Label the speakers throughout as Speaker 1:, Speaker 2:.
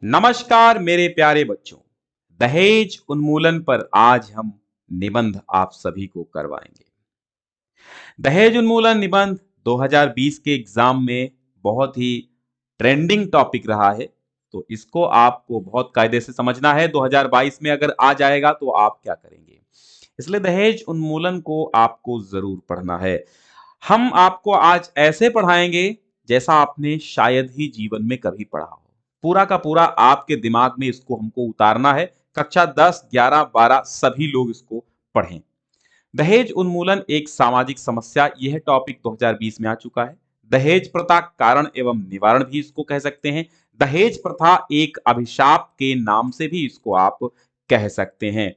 Speaker 1: नमस्कार मेरे प्यारे बच्चों। दहेज उन्मूलन पर आज हम निबंध आप सभी को करवाएंगे। दहेज उन्मूलन निबंध 2020 के एग्जाम में बहुत ही ट्रेंडिंग टॉपिक रहा है, तो इसको आपको बहुत कायदे से समझना है। 2022 में अगर आ जाएगा तो आप क्या करेंगे, इसलिए दहेज उन्मूलन को आपको जरूर पढ़ना है। हम आपको आज ऐसे पढ़ाएंगे जैसा आपने शायद ही जीवन में कभी पढ़ा हो। पूरा का पूरा आपके दिमाग में इसको हमको उतारना है। कक्षा 10, 11, 12 सभी लोग इसको पढ़ें। दहेज उन्मूलन एक सामाजिक समस्या, यह टॉपिक 2020 में आ चुका है। दहेज प्रथा कारण एवं निवारण भी इसको कह सकते हैं। दहेज प्रथा एक अभिशाप के नाम से भी इसको आप कह सकते हैं।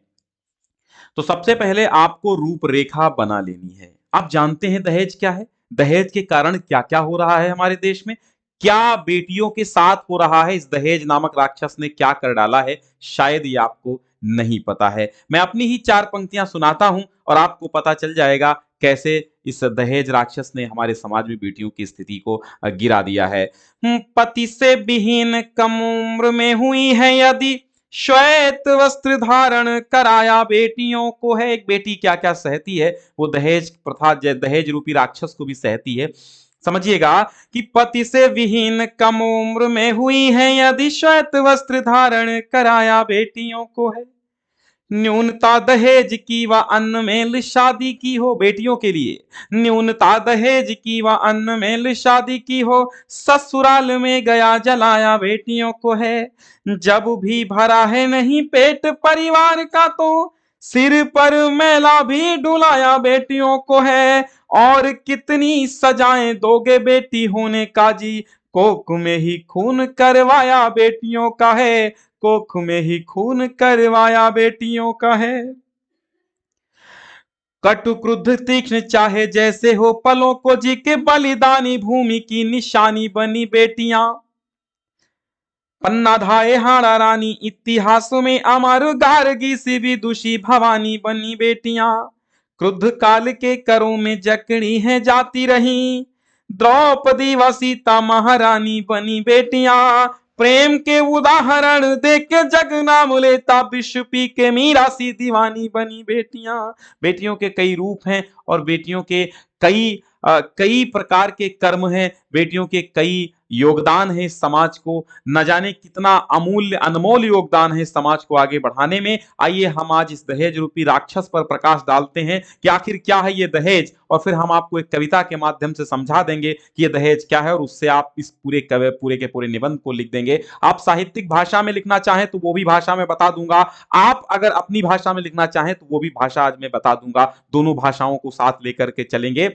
Speaker 1: तो सबसे पहले आपको रूपरेखा बना लेनी है। आप जानते हैं दहेज क्या है, दहेज के कारण क्या क्या हो रहा है हमारे देश में, क्या बेटियों के साथ हो रहा है, इस दहेज नामक राक्षस ने क्या कर डाला है, शायद ये आपको नहीं पता है। मैं अपनी ही 4 पंक्तियां सुनाता हूं और आपको पता चल जाएगा कैसे इस दहेज राक्षस ने हमारे समाज में बेटियों की स्थिति को गिरा दिया है। पति से विहीन कम उम्र में हुई है यदि, श्वेत वस्त्र धारण कराया बेटियों को है। एक बेटी क्या क्या सहती है, वो दहेज प्रथा, दहेज रूपी राक्षस को भी सहती है। समझिएगा कि पति से विहीन कम उम्र में हुई है यदि, श्वेत वस्त्र धारण कराया बेटियों को है। न्यूनता दहेज की व अन्न मेल शादी की हो, बेटियों के लिए न्यूनता दहेज की व अन्न मेल शादी की हो, ससुराल में गया जलाया बेटियों को है। जब भी भरा है नहीं पेट परिवार का, तो सिर पर मैला भी डुलाया बेटियों को है। और कितनी सजाएं दोगे बेटी होने का जी, कोख में ही खून करवाया बेटियों का है, कोख में ही खून करवाया बेटियों का है। कटु क्रुद्ध तीक्ष्ण चाहे जैसे हो, पलों को जी के बलिदानी भूमि की निशानी बनी बेटियां। पन्ना धाये हाड़ा रानी इतिहास में अमर, गार्गी सी विदुषी भवानी बनी बेटियां। क्रुद्ध काल के करों में जकड़ी है जाती रही, द्रौपदी व सीता महारानी बनी बेटियां। प्रेम के उदाहरण देख के जग नाम लेता, विश्व पी के मीरा सी दीवानी बनी बेटियां। बेटियों के कई रूप हैं और बेटियों के कई प्रकार के कर्म हैं, बेटियों के कई योगदान है समाज को, न जाने कितना अमूल्य अनमोल योगदान है समाज को आगे बढ़ाने में। आइए हम आज इस दहेज रूपी राक्षस पर प्रकाश डालते हैं कि आखिर क्या है ये दहेज, और फिर हम आपको एक कविता के माध्यम से समझा देंगे कि ये दहेज क्या है, और उससे आप इस पूरे के पूरे निबंध को लिख देंगे। आप साहित्यिक भाषा में लिखना चाहें तो वो भी भाषा में बता दूंगा, आप अगर अपनी भाषा में लिखना चाहें तो वो भी भाषा आज मैं बता दूंगा। दोनों भाषाओं को साथ लेकर के चलेंगे।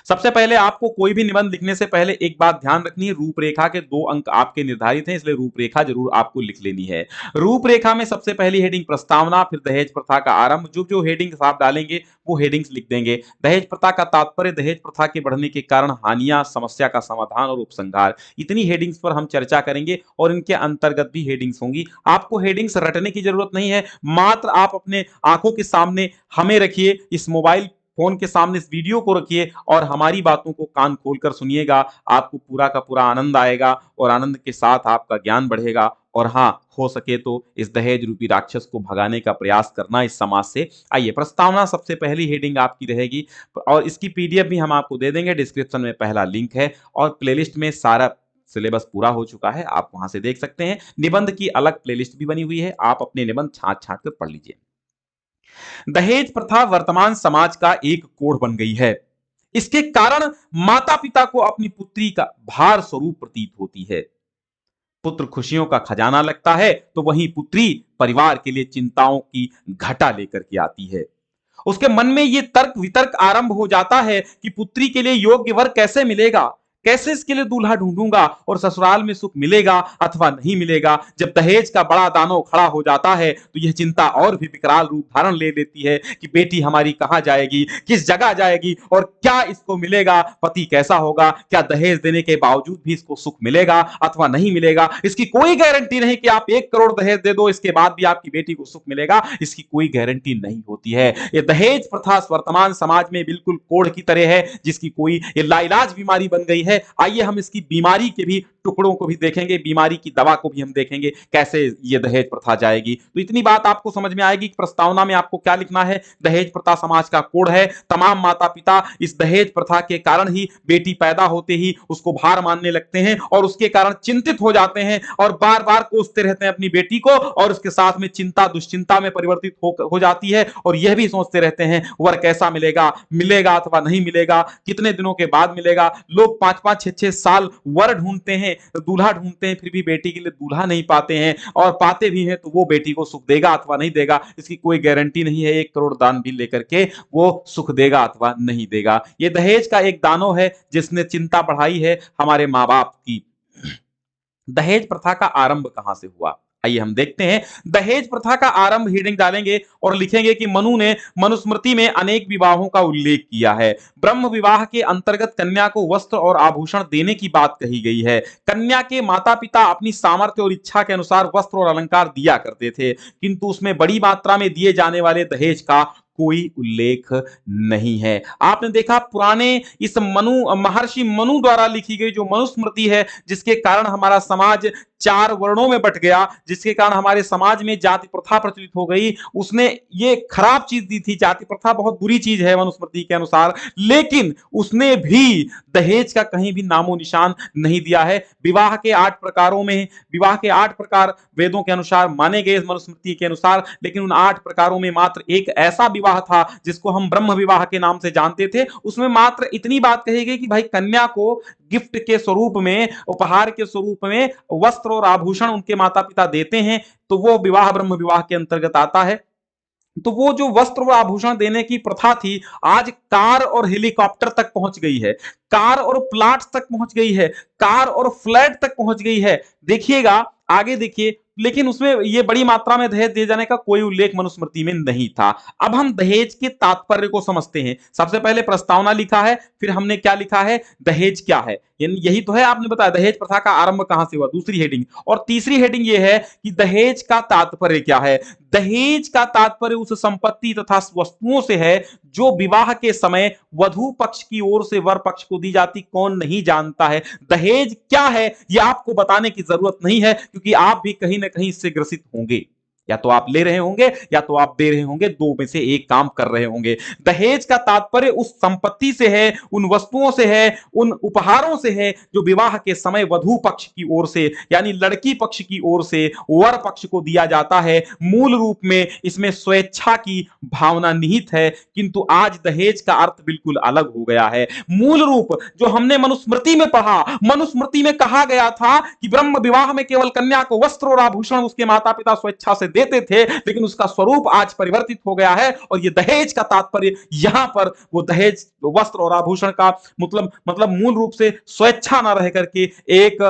Speaker 1: सबसे पहले आपको कोई भी निबंध लिखने से पहले एक बात ध्यान रखनी है, रूपरेखा के 2 अंक आपके निर्धारित हैं, इसलिए रूपरेखा जरूर आपको लिख लेनी है। रूपरेखा में सबसे पहली हेडिंग प्रस्तावना, फिर दहेज प्रथा का आरंभ। जो जो हेडिंग्स आप डालेंगे वो हेडिंग्स लिख देंगे। दहेज प्रथा का तात्पर्य, दहेज प्रथा के बढ़ने के कारण, हानियां, समस्या का समाधान और उपसंहार। इतनी हेडिंग्स पर हम चर्चा करेंगे और इनके अंतर्गत भी हेडिंग्स होंगी। आपको हेडिंग्स रटने की जरूरत नहीं है, मात्र आप अपने आंखों के सामने हमें रखिए, इस मोबाइल फोन के सामने इस वीडियो को रखिए और हमारी बातों को कान खोलकर सुनिएगा। आपको पूरा का पूरा आनंद आएगा और आनंद के साथ आपका ज्ञान बढ़ेगा। और हाँ, हो सके तो इस दहेज रूपी राक्षस को भगाने का प्रयास करना इस समाज से। आइए, प्रस्तावना सबसे पहली हेडिंग आपकी रहेगी और इसकी पीडीएफ भी हम आपको दे देंगे। डिस्क्रिप्शन में पहला लिंक है और प्लेलिस्ट में सारा सिलेबस पूरा हो चुका है, आप वहां से देख सकते हैं। निबंध की अलग प्लेलिस्ट भी बनी हुई है, आप अपने निबंध छांट छांट कर पढ़ लीजिए। दहेज प्रथा वर्तमान समाज का एक कोढ़ बन गई है। इसके कारण माता पिता को अपनी पुत्री का भार स्वरूप प्रतीत होती है। पुत्र खुशियों का खजाना लगता है तो वहीं पुत्री परिवार के लिए चिंताओं की घटा लेकर के आती है। उसके मन में यह तर्क वितर्क आरंभ हो जाता है कि पुत्री के लिए योग्य वर कैसे मिलेगा, कैसे इसके लिए दूल्हा ढूंढूंगा और ससुराल में सुख मिलेगा अथवा नहीं मिलेगा। जब दहेज का बड़ा दानव खड़ा हो जाता है तो यह चिंता और भी विकराल रूप धारण ले लेती है कि बेटी हमारी कहां जाएगी, किस जगह जाएगी और क्या इसको मिलेगा, पति कैसा होगा, क्या दहेज देने के बावजूद भी इसको सुख मिलेगा अथवा नहीं मिलेगा। इसकी कोई गारंटी नहीं कि आप 1 करोड़ दहेज दे दो, इसके बाद भी आपकी बेटी को सुख मिलेगा, इसकी कोई गारंटी नहीं होती है। यह दहेज प्रथा वर्तमान समाज में बिल्कुल कोढ़ की तरह है, जिसकी कोई लाइलाज बीमारी बन गई है। है, आइए हम इसकी बीमारी के भी टुकड़ों को भी देखेंगे, बीमारी की दवा को भी हम देखेंगे कैसे ये दहेज प्रथा जाएगी। तो इतनी बात आपको समझ में आएगी कि प्रस्तावना में आपको क्या लिखना है। दहेज प्रथा समाज का कोड है। तमाम माता पिता इस दहेज प्रथा के कारण ही बेटी पैदा होते ही उसको भार मानने लगते हैं और उसके कारण चिंतित हो जाते हैं और बार बार कोसते रहते हैं अपनी बेटी को, और उसके साथ में चिंता दुश्चिंता में परिवर्तित हो जाती है और यह भी सोचते रहते हैं वर कैसा मिलेगा, मिलेगा अथवा नहीं मिलेगा, कितने दिनों के बाद मिलेगा। लोग 5-5 6-6 साल वर ढूंढते हैं, दूल्हा ढूंढते हैं, फिर भी बेटी के लिए दूल्हा नहीं पाते हैं, और पाते भी हैं तो वो बेटी को सुख देगा अथवा नहीं देगा इसकी कोई गारंटी नहीं है। 1 करोड़ दान भी लेकर के वो सुख देगा अथवा नहीं देगा। ये दहेज का एक दानव है जिसने चिंता बढ़ाई है हमारे माँ बाप की। दहेज प्रथा का आरंभ कहां से हुआ, आइए हम देखते हैं। दहेज प्रथा का आरंभ हेडिंग डालेंगे और लिखेंगे कि मनु ने मनुस्मृति में अनेक विवाहों का उल्लेख किया है। ब्रह्म विवाह के अंतर्गत कन्या को वस्त्र और आभूषण देने की बात कही गई है। कन्या के माता पिता अपनी सामर्थ्य और इच्छा के अनुसार वस्त्र और अलंकार दिया करते थे, किंतु उसमें बड़ी मात्रा में दिए जाने वाले दहेज का कोई उल्लेख नहीं है। आपने देखा पुराने इस महर्षि मनु द्वारा लिखी गई जो मनुस्मृति है, जिसके कारण हमारा समाज 4 वर्णों में बट गया, जिसके कारण हमारे समाज में जाति प्रथा प्रचलित हो गई, उसने ये खराब चीज दी थी। जाति प्रथा बहुत बुरी चीज है मनुस्मृति के अनुसार, लेकिन उसने भी दहेज का कहीं भी नामो निशान नहीं दिया है। विवाह के 8 प्रकारों में, विवाह के 8 प्रकार वेदों के अनुसार माने गए मनुस्मृति के अनुसार, लेकिन उन 8 प्रकारों में मात्र एक ऐसा विवाह था जिसको हम ब्रह्म विवाह के नाम से जानते थे। उसमें मात्र इतनी बात कही गई कि भाई कन्या को गिफ्ट के स्वरूप में, उपहार के स्वरूप में वस्त्र और आभूषण उनके माता पिता देते हैं, तो वो विवाह ब्रह्म विवाह के अंतर्गत आता है। तो वो जो वस्त्र और आभूषण देने की प्रथा थी, आज कार और हेलीकॉप्टर तक पहुंच गई है, कार और प्लाट तक पहुंच गई है, कार और फ्लैट तक पहुंच गई है। देखिएगा आगे देखिए, लेकिन उसमें ये बड़ी मात्रा में दहेज दिए जाने का कोई उल्लेख मनुस्मृति में नहीं था। अब हम दहेज के तात्पर्य को समझते हैं। सबसे पहले प्रस्तावना लिखा है, फिर हमने क्या लिखा है, दहेज क्या है, यही तो है। आपने बताया दहेज प्रथा का आरंभ कहां से हुआ, दूसरी हेडिंग। और तीसरी हेडिंग ये है कि दहेज का तात्पर्य क्या है। दहेज का तात्पर्य उस संपत्ति तथा वस्तुओं से है जो विवाह के समय वधू पक्ष की ओर से वर पक्ष को दी जाती। कौन नहीं जानता है दहेज क्या है, यह आपको बताने की जरूरत नहीं है, क्योंकि आप भी कहीं ना कहीं इससे ग्रसित होंगे। या तो आप ले रहे होंगे या तो आप दे रहे होंगे, 2 में से एक काम कर रहे होंगे। दहेज का तात्पर्य उस संपत्ति से है, उन वस्तुओं से है, उन उपहारों से है जो विवाह के समय वधू पक्ष की ओर से यानी लड़की पक्ष की ओर से वर पक्ष को दिया जाता है। मूल रूप में इसमें स्वेच्छा की भावना निहित है, किंतु आज दहेज का अर्थ बिल्कुल अलग हो गया है। मूल रूप जो हमने मनुस्मृति में पढ़ा, मनुस्मृति में कहा गया था कि ब्रह्म विवाह में केवल कन्या को वस्त्र और आभूषण उसके माता पिता स्वेच्छा से देते थे, लेकिन उसका स्वरूप आज परिवर्तित हो गया है। और ये दहेज का तात्पर्य यहां पर वो दहेज वस्त्र और आभूषण का मतलब मूल रूप से स्वेच्छा ना रह करके एक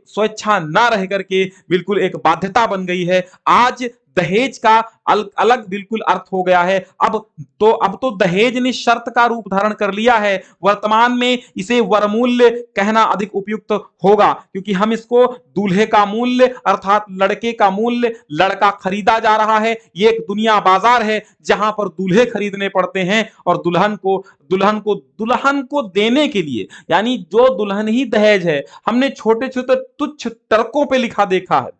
Speaker 1: स्वेच्छा ना रह करके बिल्कुल एक बाध्यता बन गई है। आज दहेज का अलग बिल्कुल अर्थ हो गया है। अब तो दहेज ने शर्त का रूप धारण कर लिया है। वर्तमान में इसे वरमूल्य कहना अधिक उपयुक्त होगा, क्योंकि हम इसको दूल्हे का मूल्य अर्थात लड़के का मूल्य, लड़का खरीदा जा रहा है। ये एक दुनिया बाजार है जहां पर दूल्हे खरीदने पड़ते हैं और दुल्हन को देने के लिए, यानी जो दुल्हन ही दहेज है। हमने छोटे छोटे तुच्छ तर्कों पे लिखा देखा है,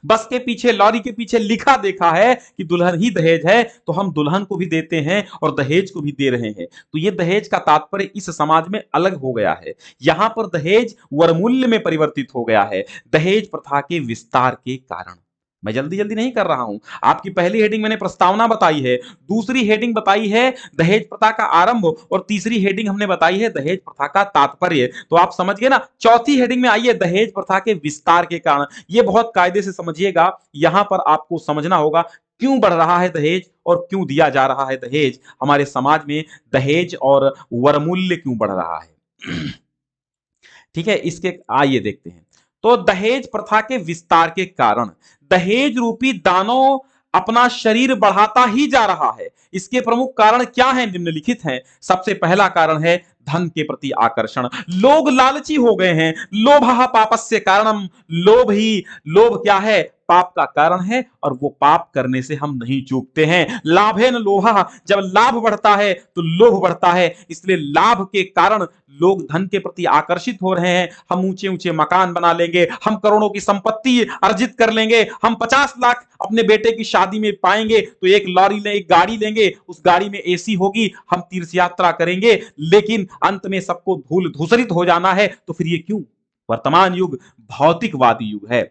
Speaker 1: बस के पीछे, लॉरी के पीछे लिखा देखा है कि दुल्हन ही दहेज है, तो हम दुल्हन को भी देते हैं और दहेज को भी दे रहे हैं। तो ये दहेज का तात्पर्य इस समाज में अलग हो गया है। यहां पर दहेज वरमूल्य में परिवर्तित हो गया है, दहेज प्रथा के विस्तार के कारण। मैं जल्दी जल्दी नहीं कर रहा हूं। आपकी पहली हेडिंग मैंने प्रस्तावना बताई है, दूसरी हेडिंग बताई है दहेज प्रथा का आरंभ, और तीसरी हेडिंग हमने बताई है दहेज प्रथा का तात्पर्य। तो आप समझ गए ना। चौथी हेडिंग में आइए दहेज प्रथा के विस्तार के कारण। यह बहुत कायदे से समझिएगा। यहां पर आपको समझना होगा क्यों बढ़ रहा है दहेज और क्यों दिया जा रहा है दहेज। हमारे समाज में दहेज और वरमूल्य क्यों बढ़ रहा है। ठीक है, इसके आइए देखते हैं। तो दहेज प्रथा के विस्तार के कारण, दहेज रूपी दानव अपना शरीर बढ़ाता ही जा रहा है। इसके प्रमुख कारण क्या हैं, निम्नलिखित हैं। सबसे पहला कारण है धन के प्रति आकर्षण। लोग लालची हो गए हैं। लोभः पापस्य कारणम। लोभ क्या है, पाप का कारण है और वो पाप करने से हम नहीं चूकते हैं। लाभेन लोभः, जब लाभ बढ़ता है तो लोभ बढ़ता है, इसलिए लाभ के कारण लोग धन के प्रति आकर्षित हो रहे हैं। हम ऊंचे ऊंचे मकान बना लेंगे, हम करोड़ों की संपत्ति अर्जित कर लेंगे, हम 50 लाख अपने बेटे की शादी में पाएंगे तो एक लॉरी ले, एक गाड़ी लेंगे, उस गाड़ी में एसी होगी, हम तीर्थ यात्रा करेंगे, लेकिन अंत में सबको धूल धूसरित हो जाना है। तो फिर ये क्यों? वर्तमान युग भौतिकवादी युग है।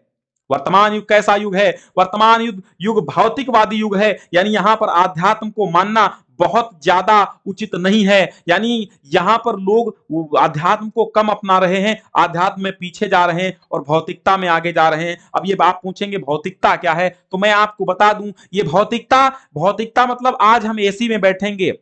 Speaker 1: वर्तमान युग कैसा युग है? वर्तमान युग युग भौतिकवादी युग है, यानी यहां पर आध्यात्म को मानना बहुत ज्यादा उचित नहीं है। यानी यहां पर लोग आध्यात्म को कम अपना रहे हैं, आध्यात्म में पीछे जा रहे हैं और भौतिकता में आगे जा रहे हैं। अब ये आप पूछेंगे भौतिकता क्या है, तो मैं आपको बता दूं, ये भौतिकता भौतिकता मतलब आज हम एसी में बैठेंगे,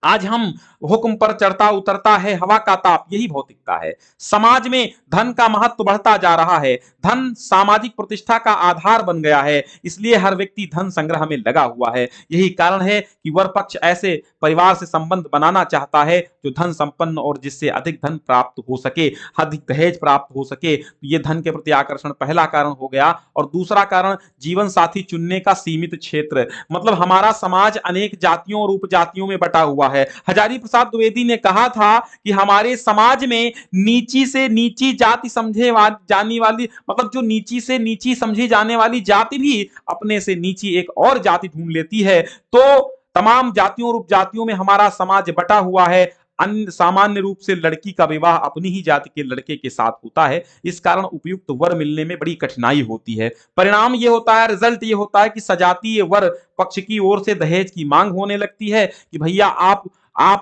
Speaker 1: आज हम हुक्म पर चढ़ता उतरता है हवा का ताप, यही भौतिकता है। समाज में धन का महत्व बढ़ता जा रहा है, धन सामाजिक प्रतिष्ठा का आधार बन गया है, इसलिए हर व्यक्ति धन संग्रह में लगा हुआ है। यही कारण है कि वर पक्ष ऐसे परिवार से संबंध बनाना चाहता है जो धन संपन्न और जिससे अधिक धन प्राप्त हो सके, अधिक दहेज प्राप्त हो सके। तो ये धन के प्रति आकर्षण पहला कारण हो गया। और दूसरा कारण जीवन साथी चुनने का सीमित क्षेत्र, मतलब हमारा समाज अनेक जातियों और उपजातियों में बटा हुआ है। हजारी प्रसाद द्विवेदी ने कहा था कि हमारे समाज में नीची से नीची जाति समझे जाने वाली, मतलब जो नीची से नीची समझी जाने वाली जाति भी अपने से नीची एक और जाति ढूंढ लेती है। तो तमाम जातियों और उपजातियों में हमारा समाज बटा हुआ है। अन्य सामान्य रूप से लड़की का विवाह अपनी ही जाति के लड़के के साथ होता है, इस कारण उपयुक्त वर मिलने में बड़ी कठिनाई होती है। परिणाम ये होता है, रिजल्ट ये होता है कि सजातीय वर पक्ष की ओर से दहेज की मांग होने लगती है कि भैया आप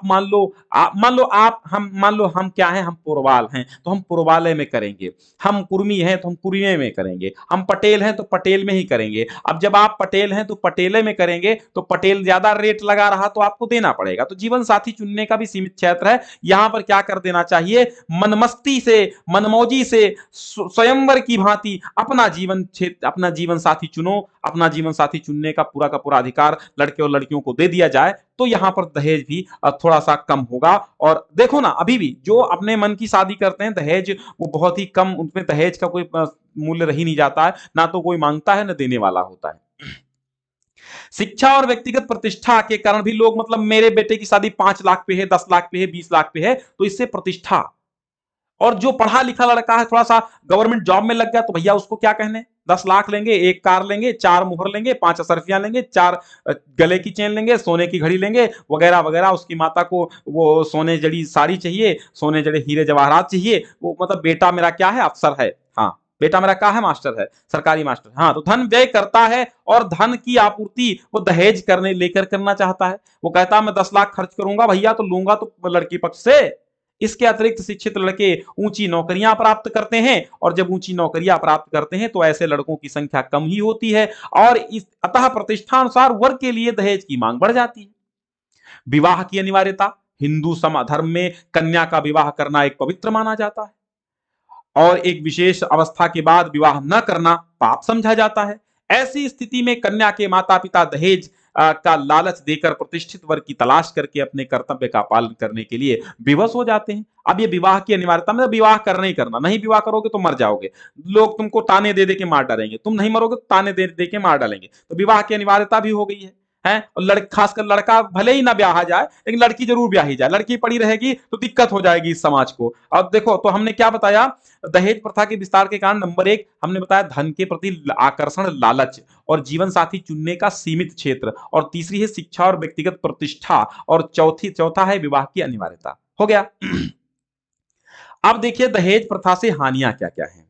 Speaker 1: मान लो हम क्या हैं, हम पुरवाल हैं तो हम पुरवाले में करेंगे, हम कुर्मी हैं तो हम कुर्मे में करेंगे, हम पटेल हैं तो पटेल में ही करेंगे। अब जब आप पटेल हैं तो पटेले में करेंगे तो पटेल ज्यादा रेट लगा रहा तो आपको देना पड़ेगा। तो जीवन साथी चुनने का भी सीमित क्षेत्र है। यहां पर क्या कर देना चाहिए, मनमस्ती से, मनमौजी से, स्वयंवर की भांति अपना जीवन साथी चुनो। अपना जीवन साथी चुनने का पूरा अधिकार लड़के और लड़कियों को दे दिया जाए तो यहां पर दहेज भी थोड़ा सा कम होगा। और देखो ना, अभी भी जो अपने मन की शादी करते हैं दहेज वो बहुत ही कम, उनमें दहेज का कोई मूल्य रह ही नहीं जाता है, ना तो कोई मांगता है ना देने वाला होता है। शिक्षा और व्यक्तिगत प्रतिष्ठा के कारण भी लोग, मतलब मेरे बेटे की शादी 5 लाख पे है, 10 लाख पे है, 20 लाख पे है, तो इससे प्रतिष्ठा। और जो पढ़ा लिखा लड़का है, थोड़ा सा गवर्नमेंट जॉब में लग गया तो भैया उसको क्या कहने, 10 लाख लेंगे, एक कार लेंगे, 4 मुहर लेंगे, 5 असरफियां लेंगे, 4 गले की चेन लेंगे, सोने की घड़ी लेंगे वगैरह वगैरह। उसकी माता को वो सोने जड़ी साड़ी चाहिए, सोने जड़े हीरे जवाहरात चाहिए। वो मतलब बेटा मेरा क्या है, अफसर है, हाँ बेटा मेरा क्या है, मास्टर है, सरकारी मास्टर। हाँ, तो धन व्यय करता है और धन की आपूर्ति वो दहेज लेकर करना चाहता है। वो कहता है मैं 10 लाख खर्च करूंगा भैया, तो लूंगा तो लड़की पक्ष से। इसके अतिरिक्त शिक्षित लड़के ऊंची नौकरियां प्राप्त करते हैं, और जब ऊंची नौकरियां प्राप्त करते हैं तो ऐसे लड़कों की संख्या कम ही होती है, और अतः प्रतिष्ठानुसार वर्ग के लिए दहेज की मांग बढ़ जाती है। विवाह की अनिवार्यता, हिंदू धर्म में कन्या का विवाह करना एक पवित्र माना जाता है, और एक विशेष अवस्था के बाद विवाह न करना पाप समझा जाता है। ऐसी स्थिति में कन्या के माता पिता दहेज का लालच देकर प्रतिष्ठित वर्ग की तलाश करके अपने कर्तव्य का पालन करने के लिए विवश हो जाते हैं। अब ये विवाह की अनिवार्यता, मतलब विवाह करना ही करना, नहीं विवाह करोगे तो मर जाओगे, लोग तुमको ताने दे दे के मार डालेंगे, तुम नहीं मरोगे तो ताने दे दे के मार डालेंगे। तो विवाह की अनिवार्यता भी हो गई है। और खासकर लड़का भले ही ना ब्याहा जाए लेकिन लड़की जरूर ब्याही जाए, लड़की पड़ी रहेगी तो दिक्कत हो जाएगी इस समाज को। अब देखो, तो हमने क्या बताया, दहेज प्रथा के विस्तार के कारण नंबर 1 हमने बताया धन के प्रति आकर्षण, लालच, और जीवन साथी चुनने का सीमित क्षेत्र, और तीसरी है शिक्षा और व्यक्तिगत प्रतिष्ठा, और चौथा है विवाह की अनिवार्यता। हो गया। अब देखिए दहेज प्रथा से हानियां क्या क्या है।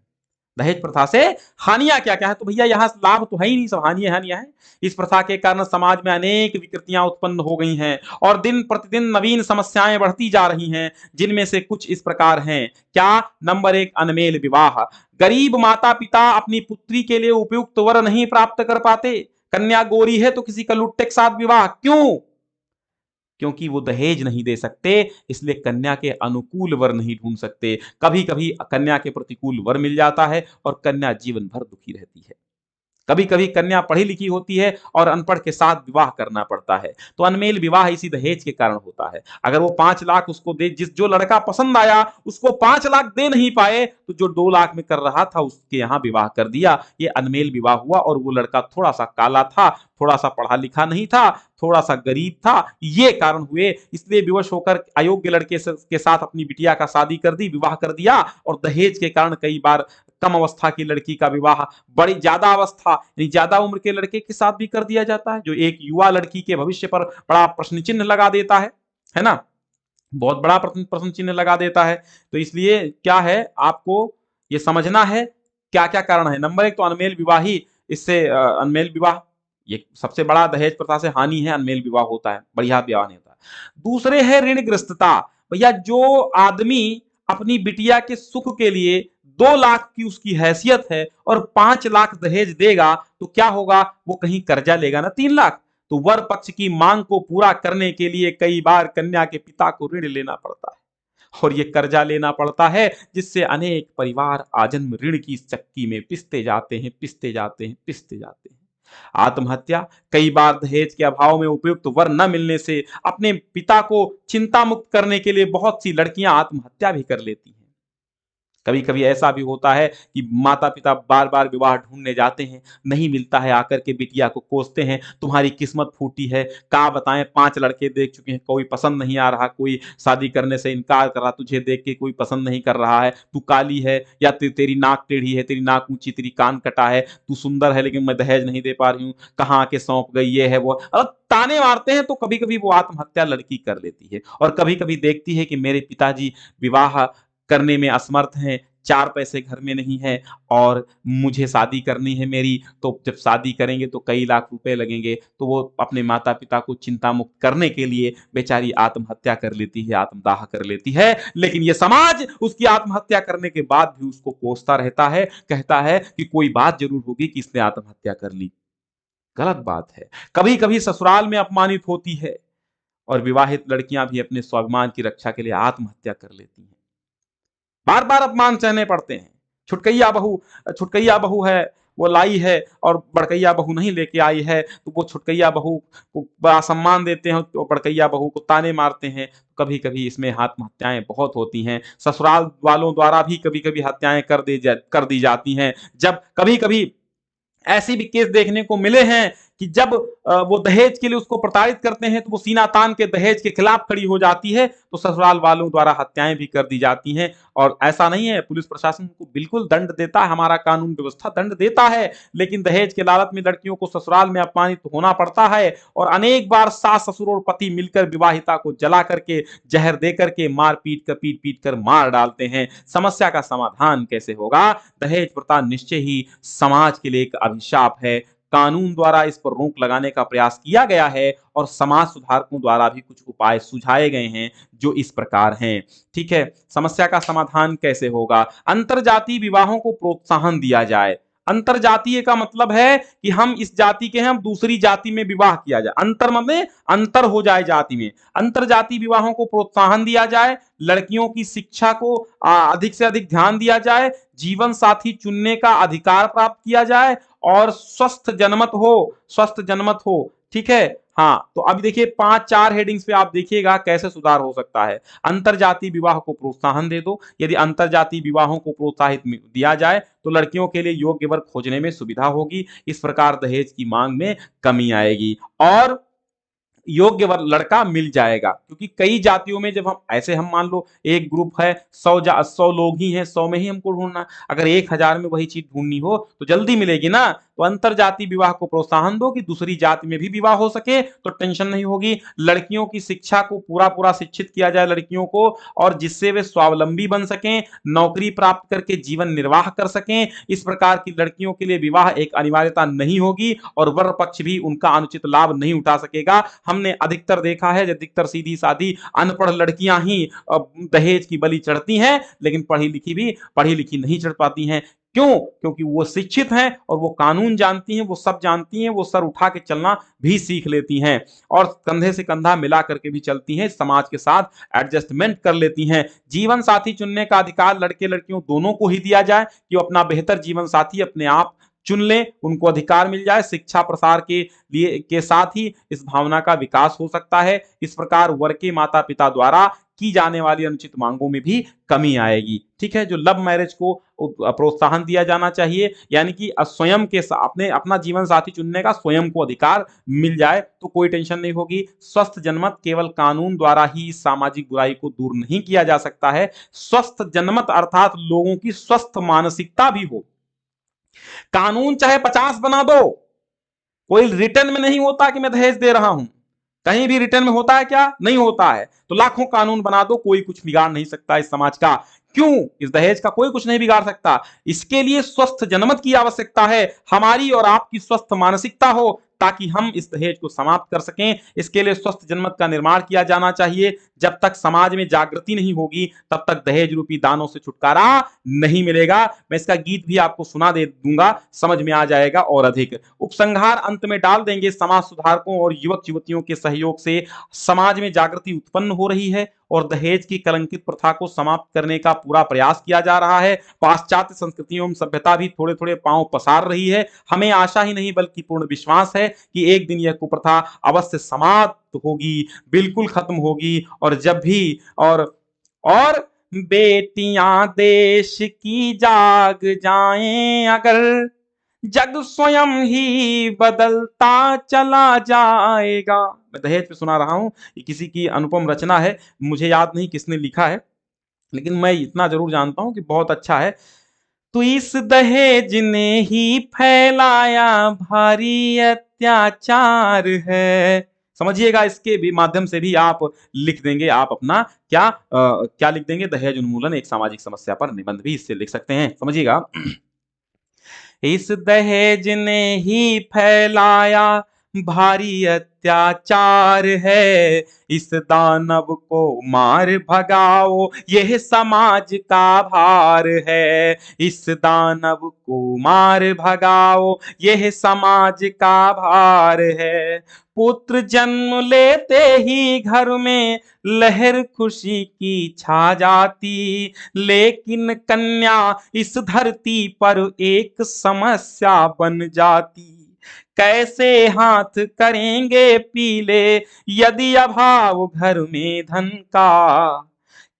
Speaker 1: दहेज प्रथा से हानियां क्या क्या है, तो भैया यहां लाभ तो है ही नहीं, सब हानियां है। इस प्रथा के कारण समाज में अनेक विकृतियां उत्पन्न हो गई हैं और दिन प्रतिदिन नवीन समस्याएं बढ़ती जा रही हैं, जिनमें से कुछ इस प्रकार हैं। क्या? नंबर 1, अनमेल विवाह। गरीब माता पिता अपनी पुत्री के लिए उपयुक्त वर नहीं प्राप्त कर पाते। कन्या गोरी है तो किसी कलुट्टे के साथ विवाह, क्यों? क्योंकि वो दहेज नहीं दे सकते, इसलिए कन्या के अनुकूल वर नहीं ढूंढ सकते। कभी कभी कन्या के प्रतिकूल वर मिल जाता है और कन्या जीवन भर दुखी रहती है। कभी कभी कन्या पढ़ी लिखी होती है और अनपढ़ के साथ विवाह करना पड़ता है, तो अनमेल विवाह इसी दहेज के कारण होता है। अगर वो 5 लाख उसको दे, जो लड़का पसंद आया उसको 5 लाख दे नहीं पाए, तो जो 2 लाख में कर रहा था उसके यहाँ विवाह कर दिया। ये अनमेल विवाह हुआ, और वो लड़का थोड़ा सा काला था, थोड़ा सा पढ़ा लिखा नहीं था, थोड़ा सा गरीब था, ये कारण हुए। इसलिए विवश होकर अयोग्य लड़के के साथ अपनी बिटिया का शादी कर दी, विवाह कर दिया, और दहेज के कारण कई बार कम अवस्था की लड़की का विवाह बड़ी ज्यादा अवस्था यानी ज्यादा उम्र के लड़के के साथ भी कर दिया जाता है, जो एक युवा लड़की के भविष्य पर बड़ा प्रश्न चिन्ह लगा देता है ना, बहुत बड़ा प्रश्न चिन्ह लगा देता है। तो इसलिए क्या है, आपको ये समझना है क्या क्या कारण है। नंबर 1 तो अनमेल विवाह ही, इससे अनमेल विवाह ये सबसे बड़ा दहेज प्रथा से हानि है, अनमेल विवाह होता है, बढ़िया विवाह नहीं होता। दूसरे है ऋणग्रस्तता। भैया जो आदमी अपनी बिटिया के सुख के लिए 2 लाख की उसकी हैसियत है और 5 लाख दहेज देगा, तो क्या होगा, वो कहीं कर्जा लेगा ना 3 लाख। तो वर पक्ष की मांग को पूरा करने के लिए कई बार कन्या के पिता को ऋण लेना पड़ता है, और ये कर्जा लेना पड़ता है, जिससे अनेक परिवार आजन्म ऋण की चक्की में पिसते जाते हैं, पिसते जाते हैं, पिसते जाते हैं। आत्महत्या, कई बार दहेज के अभाव में उपयुक्त वर न मिलने से अपने पिता को चिंता मुक्त करने के लिए बहुत सी लड़कियां आत्महत्या भी कर लेती हैं। कभी कभी ऐसा भी होता है कि माता पिता बार बार विवाह ढूंढने जाते हैं, नहीं मिलता है, आकर के बिटिया को कोसते हैं, तुम्हारी किस्मत फूटी है, क्या बताएं, 5 लड़के देख चुके हैं, कोई पसंद नहीं आ रहा, कोई शादी करने से इनकार कर रहा, तुझे देख के कोई पसंद नहीं कर रहा है, तू काली है या तेरी नाक टेढ़ी है, तेरी नाक ऊंची, तेरी कान कटा है, तू सुंदर है लेकिन मैं दहेज नहीं दे पा रही हूँ, कहाँ आके सौंप गई, ये है वो, अब ताने मारते हैं। तो कभी कभी वो आत्महत्या लड़की कर लेती है, और कभी कभी देखती है कि मेरे पिताजी विवाह करने में असमर्थ हैं, 4 पैसे घर में नहीं है, और मुझे शादी करनी है मेरी, तो जब शादी करेंगे तो कई लाख रुपए लगेंगे, तो वो अपने माता पिता को चिंता मुक्त करने के लिए बेचारी आत्महत्या कर लेती है, आत्मदाह कर लेती है। लेकिन ये समाज उसकी आत्महत्या करने के बाद भी उसको कोसता रहता है, कहता है कि कोई बात जरूर होगी कि इसने आत्महत्या कर ली। गलत बात है। कभी कभी ससुराल में अपमानित होती है, और विवाहित लड़कियां भी अपने स्वाभिमान की रक्षा के लिए आत्महत्या कर लेती हैं। बार बार अपमान सहने पड़ते हैं। छुटकैया बहू है, वो लाई है और बड़कैया बहू नहीं लेके आई है, तो वो छुटकैया बहू को बड़ा सम्मान देते हैं, तो बड़कैया बहू को ताने मारते हैं। कभी कभी इसमें आत्महत्याएं बहुत होती हैं, ससुराल वालों द्वारा भी कभी कभी हत्याएं कर दी जाती हैं। जब कभी कभी ऐसे भी केस देखने को मिले हैं कि जब वो दहेज के लिए उसको प्रताड़ित करते हैं, तो वो सीना तान के दहेज के खिलाफ खड़ी हो जाती है, तो ससुराल वालों द्वारा हत्याएं भी कर दी जाती हैं। और ऐसा नहीं है, पुलिस प्रशासन को बिल्कुल दंड देता है, हमारा कानून व्यवस्था दंड देता है, लेकिन दहेज के लालच में लड़कियों को ससुराल में अपमानित होना पड़ता है, और अनेक बार सास ससुर और पति मिलकर विवाहिता को जला करके, जहर दे करके, पीट पीट कर मार डालते हैं। समस्या का समाधान कैसे होगा? दहेज प्रथा निश्चय ही समाज के लिए एक अभिशाप है। कानून द्वारा इस पर रोक लगाने का प्रयास किया गया है, और समाज सुधारकों द्वारा भी कुछ उपाय सुझाए गए हैं, जो इस प्रकार हैं। ठीक है, समस्या का समाधान कैसे होगा? अंतरजातीय विवाहों को प्रोत्साहन दिया जाए। अंतरजातीय का मतलब है कि हम इस जाति के हैं, हम दूसरी जाति में विवाह किया जाए। अंतर मतलब अंतर हो जाए जाति में। अंतरजातीय विवाहों को प्रोत्साहन दिया जाए, लड़कियों की शिक्षा को अधिक से अधिक ध्यान दिया जाए, जीवन साथी चुनने का अधिकार प्राप्त किया जाए, और स्वस्थ जनमत हो। ठीक है, हाँ, तो अभी देखिए 5-4 हेडिंग्स पे आप देखिएगा कैसे सुधार हो सकता है। अंतरजातीय विवाह को प्रोत्साहन दे दो। यदि अंतरजातीय विवाहों को प्रोत्साहित दिया जाए, तो लड़कियों के लिए योग्य वर खोजने में सुविधा होगी। इस प्रकार दहेज की मांग में कमी आएगी, और योग्य लड़का मिल जाएगा। क्योंकि कई जातियों में जब हम मान लो एक ग्रुप है, 100 लोग ही हैं, 100 में ही हमको ढूंढना, अगर 1000 में वही चीज ढूंढनी हो तो जल्दी मिलेगी ना। तो अंतर जाति विवाह को प्रोत्साहन दो कि दूसरी जाति में भी विवाह हो सके, तो टेंशन नहीं होगी। लड़कियों की शिक्षा को पूरा शिक्षित किया जाए लड़कियों को, और जिससे वे स्वावलंबी बन सकें, नौकरी प्राप्त करके जीवन निर्वाह कर सकें। इस प्रकार की लड़कियों के लिए विवाह एक अनिवार्यता नहीं होगी, और वर पक्ष भी उनका अनुचित लाभ नहीं उठा सकेगा। हमने अधिकतर देखा है, अधिकतर सीधी सादी अनपढ़ लड़कियां ही दहेज की बलि चढ़ती हैं, लेकिन पढ़ी लिखी नहीं चढ़ पाती हैं। क्यों? क्योंकि वो शिक्षित हैं, और वो कानून जानती हैं, वो सब जानती हैं, वो सर उठा के चलना भी सीख लेती हैं, और कंधे से कंधा मिला करके भी चलती हैं, समाज के साथ एडजस्टमेंट कर लेती हैं। जीवन साथी चुनने का अधिकार लड़के लड़कियों दोनों को ही दिया जाए, कि वो अपना बेहतर जीवन साथी अपने आप चुन लें, उनको अधिकार मिल जाए। शिक्षा प्रसार के साथ ही इस भावना का विकास हो सकता है। इस प्रकार वर के माता पिता द्वारा की जाने वाली अनुचित मांगों में भी कमी आएगी। ठीक है, जो लव मैरिज को प्रोत्साहन दिया जाना चाहिए, यानी कि स्वयं के अपने अपना जीवन साथी चुनने का स्वयं को अधिकार मिल जाए तो कोई टेंशन नहीं होगी। स्वस्थ जनमत केवल कानून द्वारा ही इस सामाजिक बुराई को दूर नहीं किया जा सकता है। स्वस्थ जनमत अर्थात लोगों की स्वस्थ मानसिकता भी हो। कानून चाहे 50 बना दो, कोई रिटर्न में नहीं होता कि मैं दहेज दे रहा हूं। कहीं भी रिटर्न में होता है क्या? नहीं होता है। तो लाखों कानून बना दो, कोई कुछ बिगाड़ नहीं सकता इस समाज का। क्यों? इस दहेज का कोई कुछ नहीं बिगाड़ सकता। इसके लिए स्वस्थ जनमत की आवश्यकता है, हमारी और आपकी स्वस्थ मानसिकता हो, ताकि हम इस दहेज को समाप्त कर सकें। इसके लिए स्वस्थ जनमत का निर्माण किया जाना चाहिए। जब तक समाज में जागृति नहीं होगी तब तक दहेज रूपी दानों से छुटकारा नहीं मिलेगा। मैं इसका गीत भी आपको सुना दे दूंगा, समझ में आ जाएगा और अधिक। उपसंहार अंत में डाल देंगे। समाज सुधारकों और युवक युवतियों के सहयोग से समाज में जागृति उत्पन्न हो रही है और दहेज की कलंकित प्रथा को समाप्त करने का पूरा प्रयास किया जा रहा है। पाश्चात्य संस्कृतियों में सभ्यता भी थोड़े थोड़े पांव पसार रही है। हमें आशा ही नहीं बल्कि पूर्ण विश्वास है कि एक दिन यह कुप्रथा अवश्य समाप्त होगी, बिल्कुल खत्म होगी। और जब भी और बेटियां देश की जाग जाएं अगर, जग स्वयं ही बदलता चला जाएगा। मैं दहेज पे सुना रहा हूं, ये किसी की अनुपम रचना है, मुझे याद नहीं किसने लिखा है, लेकिन मैं इतना जरूर जानता हूं कि बहुत अच्छा है। तो इस दहेज ने ही फैलाया भारी अत्याचार है। समझिएगा, इसके भी माध्यम से भी आप लिख देंगे, आप अपना क्या लिख देंगे? दहेज उन्मूलन एक सामाजिक समस्या पर निबंध भी इससे लिख सकते हैं। समझिएगा, इस दहेज ने ही फैलाया भारी अत्याचार है, इस दानव को मार भगाओ यह समाज का भार है, इस दानव को मार भगाओ यह समाज का भार है। पुत्र जन्म लेते ही घर में लहर खुशी की छा जाती, लेकिन कन्या इस धरती पर एक समस्या बन जाती। कैसे हाथ करेंगे पीले यदि अभाव घर में धन का,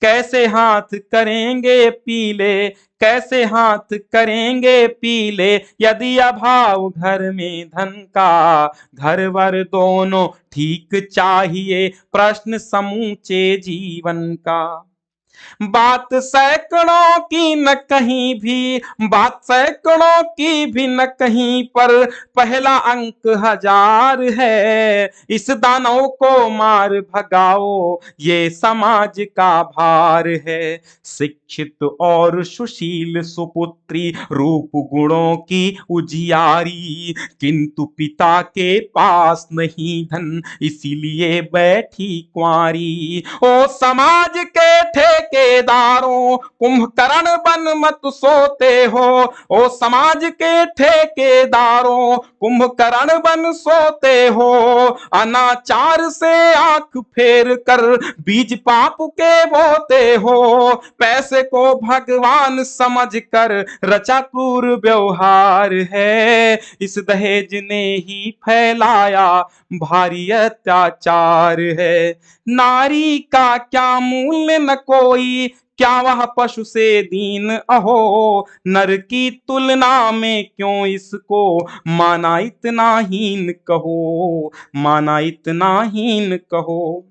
Speaker 1: कैसे हाथ करेंगे पीले, कैसे हाथ करेंगे पीले यदि अभाव घर में धन का। घर वर दोनों ठीक चाहिए प्रश्न समूचे जीवन का। बात सैकड़ों की न कहीं भी, बात सैकड़ों की भी न कहीं पर, पहला अंक 1000 है। इस दानव को मार भगाओ ये समाज का भार है। शिक्षित और सुशील सुपुत्री रूप गुणों की उजियारी, किंतु पिता के पास नहीं धन इसीलिए बैठी कुंवारी। ओ समाज के ठेकेदारों कुंभकर्ण बन मत सोते हो, ओ समाज के ठेकेदारों कुंभकर्ण बन सोते हो। अनाचार से आंख फेर कर बीज पाप के बोते हो, पैसे को भगवान समझ कर रचा क्रूर व्यवहार है। इस दहेज ने ही फैलाया भारी अत्याचार है। नारी का क्या मूल्य न कोई, क्या वह पशु से दीन अहो, नर की तुलना में क्यों इसको माना इतना हीन कहो, माना इतना हीन कहो।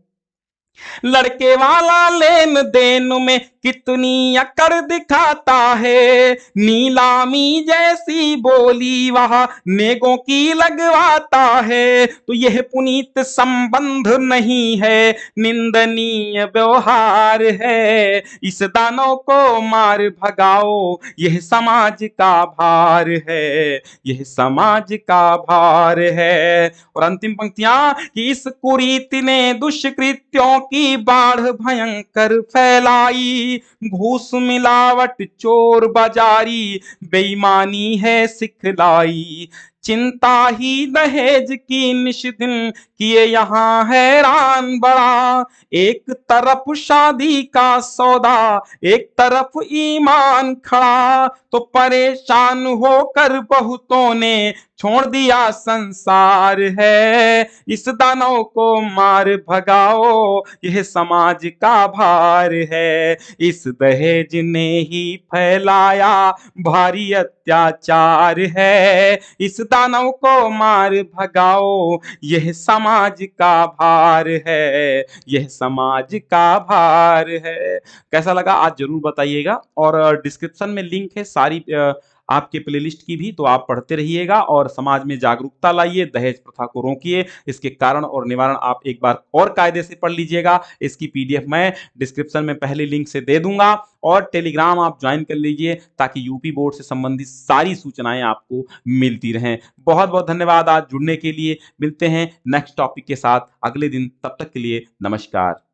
Speaker 1: लड़के वाला लेन देन में कितनी अकड़ दिखाता है, नीलामी जैसी बोली वह नेगों की लगवाता है। तो यह पुनीत संबंध नहीं है, निंदनीय व्यवहार है। इस दानव को मार भगाओ यह समाज का भार है, यह समाज का भार है। और अंतिम पंक्तियां कि इस कुरीति ने दुष्कृत्यों की बाढ़ भयंकर फैलाई, घूस मिलावट चोर बाजारी बेईमानी है सिखलाई। चिंता ही दहेज की निश दिन किए यहाँ हैरान बड़ा। एक तरफ शादी का सौदा, एक तरफ ईमान खड़ा, तो परेशान होकर बहुतों ने छोड़ दिया संसार है। इस दानव को मार भगाओ, यह समाज का भार है। इस दहेज ने ही फैलाया भारी अत्याचार है। इस दानव को मार भगाओ, यह समाज का भार है, यह समाज का भार है। कैसा लगा आज जरूर बताइएगा। और डिस्क्रिप्शन में लिंक है सारी आपके प्लेलिस्ट की भी, तो आप पढ़ते रहिएगा और समाज में जागरूकता लाइए, दहेज प्रथा को रोकिए। इसके कारण और निवारण आप एक बार और कायदे से पढ़ लीजिएगा। इसकी पीडीएफ मैं डिस्क्रिप्शन में पहले लिंक से दे दूंगा, और टेलीग्राम आप ज्वाइन कर लीजिए ताकि यूपी बोर्ड से संबंधित सारी सूचनाएं आपको मिलती रहें। बहुत बहुत धन्यवाद आज जुड़ने के लिए। मिलते हैं नेक्स्ट टॉपिक के साथ अगले दिन, तब तक के लिए नमस्कार।